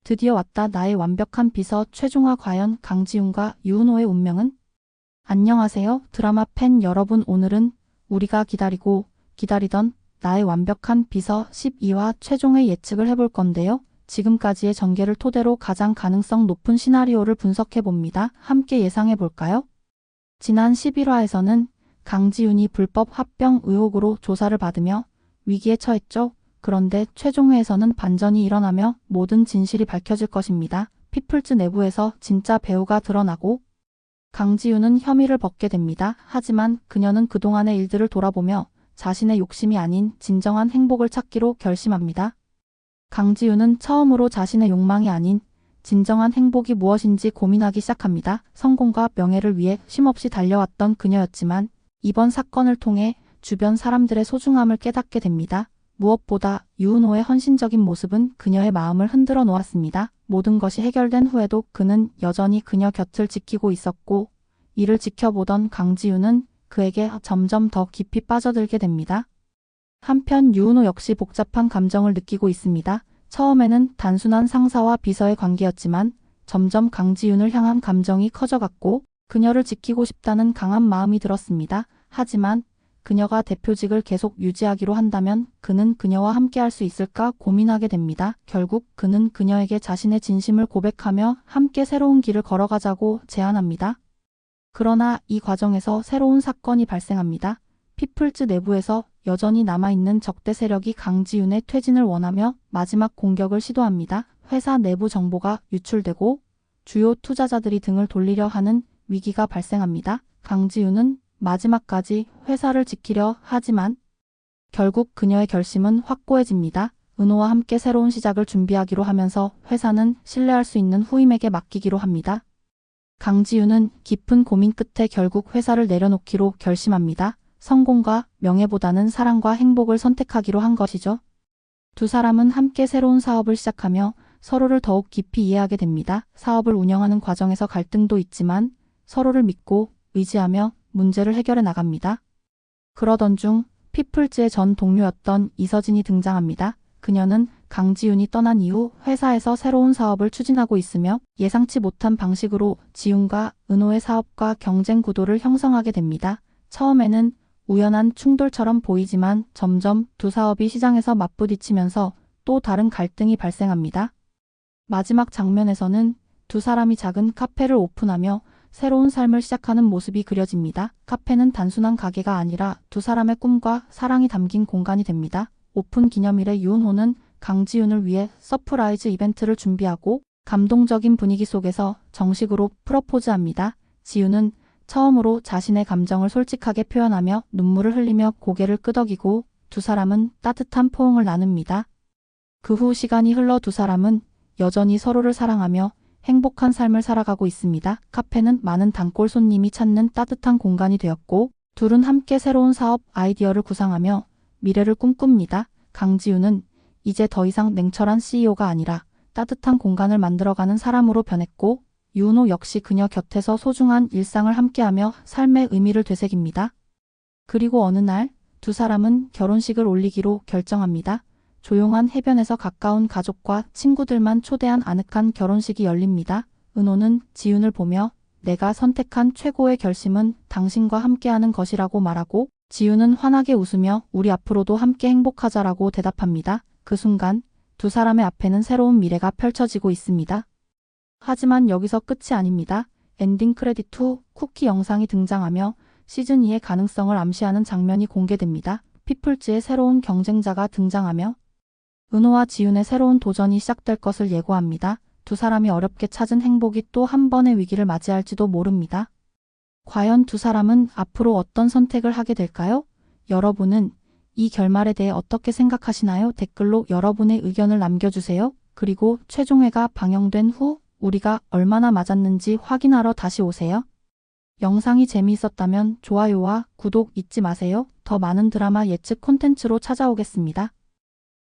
드디어 왔다 나의 완벽한 비서 최종화. 과연 강지훈과 유은호의 운명은? 안녕하세요 드라마 팬 여러분, 오늘은 우리가 기다리던 나의 완벽한 비서 12화 최종의 예측을 해볼 건데요. 지금까지의 전개를 토대로 가장 가능성 높은 시나리오를 분석해봅니다. 함께 예상해볼까요? 지난 11화에서는 강지훈이 불법 합병 의혹으로 조사를 받으며 위기에 처했죠. 그런데 최종회에서는 반전이 일어나며 모든 진실이 밝혀질 것입니다. 피플즈 내부에서 진짜 배우가 드러나고 강지훈은 혐의를 벗게 됩니다. 하지만 그녀는 그동안의 일들을 돌아보며 자신의 욕심이 아닌 진정한 행복을 찾기로 결심합니다. 강지훈은 처음으로 자신의 욕망이 아닌 진정한 행복이 무엇인지 고민하기 시작합니다. 성공과 명예를 위해 쉼없이 달려왔던 그녀였지만 이번 사건을 통해 주변 사람들의 소중함을 깨닫게 됩니다. 무엇보다 유은호의 헌신적인 모습은 그녀의 마음을 흔들어 놓았습니다. 모든 것이 해결된 후에도 그는 여전히 그녀 곁을 지키고 있었고, 이를 지켜보던 강지훈은 그에게 점점 더 깊이 빠져들게 됩니다. 한편 유은호 역시 복잡한 감정을 느끼고 있습니다. 처음에는 단순한 상사와 비서의 관계였지만 점점 강지훈을 향한 감정이 커져갔고 그녀를 지키고 싶다는 강한 마음이 들었습니다. 하지만 그녀가 대표직을 계속 유지하기로 한다면 그는 그녀와 함께할 수 있을까 고민하게 됩니다. 결국 그는 그녀에게 자신의 진심을 고백하며 함께 새로운 길을 걸어가자고 제안합니다. 그러나 이 과정에서 새로운 사건이 발생합니다. 피플즈 내부에서 여전히 남아있는 적대 세력이 강지훈의 퇴진을 원하며 마지막 공격을 시도합니다. 회사 내부 정보가 유출되고 주요 투자자들이 등을 돌리려 하는 위기가 발생합니다. 강지훈은 마지막까지 회사를 지키려 하지만 결국 그녀의 결심은 확고해집니다. 은호와 함께 새로운 시작을 준비하기로 하면서 회사는 신뢰할 수 있는 후임에게 맡기기로 합니다. 강지훈은 깊은 고민 끝에 결국 회사를 내려놓기로 결심합니다. 성공과 명예보다는 사랑과 행복을 선택하기로 한 것이죠. 두 사람은 함께 새로운 사업을 시작하며 서로를 더욱 깊이 이해하게 됩니다. 사업을 운영하는 과정에서 갈등도 있지만 서로를 믿고 의지하며 문제를 해결해 나갑니다. 그러던 중 피플즈의 전 동료였던 이서진이 등장합니다. 그녀는 강지훈이 떠난 이후 회사에서 새로운 사업을 추진하고 있으며 예상치 못한 방식으로 지훈과 은호의 사업과 경쟁 구도를 형성하게 됩니다. 처음에는 우연한 충돌처럼 보이지만 점점 두 사업이 시장에서 맞부딪히면서 또 다른 갈등이 발생합니다. 마지막 장면에서는 두 사람이 작은 카페를 오픈하며 새로운 삶을 시작하는 모습이 그려집니다. 카페는 단순한 가게가 아니라 두 사람의 꿈과 사랑이 담긴 공간이 됩니다. 오픈 기념일에 유은호는 강지훈을 위해 서프라이즈 이벤트를 준비하고 감동적인 분위기 속에서 정식으로 프러포즈합니다. 지훈은 처음으로 자신의 감정을 솔직하게 표현하며 눈물을 흘리며 고개를 끄덕이고 두 사람은 따뜻한 포옹을 나눕니다. 그 후 시간이 흘러 두 사람은 여전히 서로를 사랑하며 행복한 삶을 살아가고 있습니다. 카페는 많은 단골 손님이 찾는 따뜻한 공간이 되었고 둘은 함께 새로운 사업 아이디어를 구상하며 미래를 꿈꿉니다. 강지훈은 이제 더 이상 냉철한 CEO가 아니라 따뜻한 공간을 만들어가는 사람으로 변했고 유은호 역시 그녀 곁에서 소중한 일상을 함께하며 삶의 의미를 되새깁니다. 그리고 어느 날 두 사람은 결혼식을 올리기로 결정합니다. 조용한 해변에서 가까운 가족과 친구들만 초대한 아늑한 결혼식이 열립니다. 은호는 지훈을 보며 내가 선택한 최고의 결심은 당신과 함께하는 것이라고 말하고 지훈은 환하게 웃으며 우리 앞으로도 함께 행복하자라고 대답합니다. 그 순간 두 사람의 앞에는 새로운 미래가 펼쳐지고 있습니다. 하지만 여기서 끝이 아닙니다. 엔딩 크레딧 후 쿠키 영상이 등장하며 시즌2의 가능성을 암시하는 장면이 공개됩니다. 피플즈의 새로운 경쟁자가 등장하며 은호와 지훈의 새로운 도전이 시작될 것을 예고합니다. 두 사람이 어렵게 찾은 행복이 또 한 번의 위기를 맞이할지도 모릅니다. 과연 두 사람은 앞으로 어떤 선택을 하게 될까요? 여러분은 이 결말에 대해 어떻게 생각하시나요? 댓글로 여러분의 의견을 남겨주세요. 그리고 최종회가 방영된 후 우리가 얼마나 맞았는지 확인하러 다시 오세요. 영상이 재미있었다면 좋아요와 구독 잊지 마세요. 더 많은 드라마 예측 콘텐츠로 찾아오겠습니다.